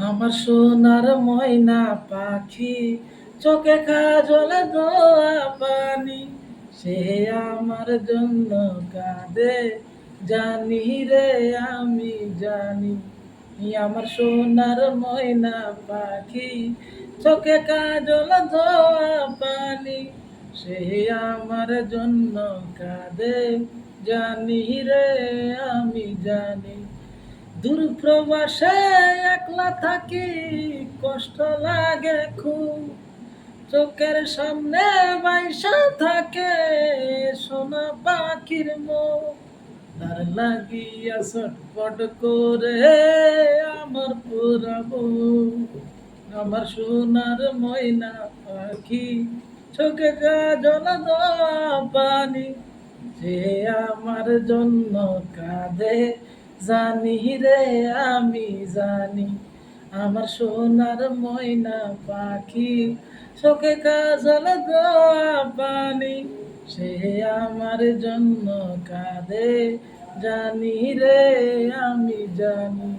আমার সোনার ময়না পাখি, চোখে কাজলে দোয়া পানি, সে আমার জন্য কাঁদে জানি রে, আমি জানি। আমার সোনার ময়না পাখি, চোখে কাজল দোয়া পানি, সে আমার জন্য কাঁদে জানি রে, আমি জানি। দূর প্রবাসে একলা থাকি, কষ্ট লাগে খুব, চোখের সামনে বাইসা থাকে সোনা পাখির মুখ। তার লাগিয়া ছটফট করে আমার পুরাবো, আমার সোনার ময়না পাখি, চোখে কাজল দেওয়া পানি, যে আমার জন্য কাঁদে জানি রে, আমি জানি। আমার সোনার ময়না পাখি, চোখে কাজল দেওয়া পানি, সে আমার জন্য কাঁদে জানি রে, আমি জানি।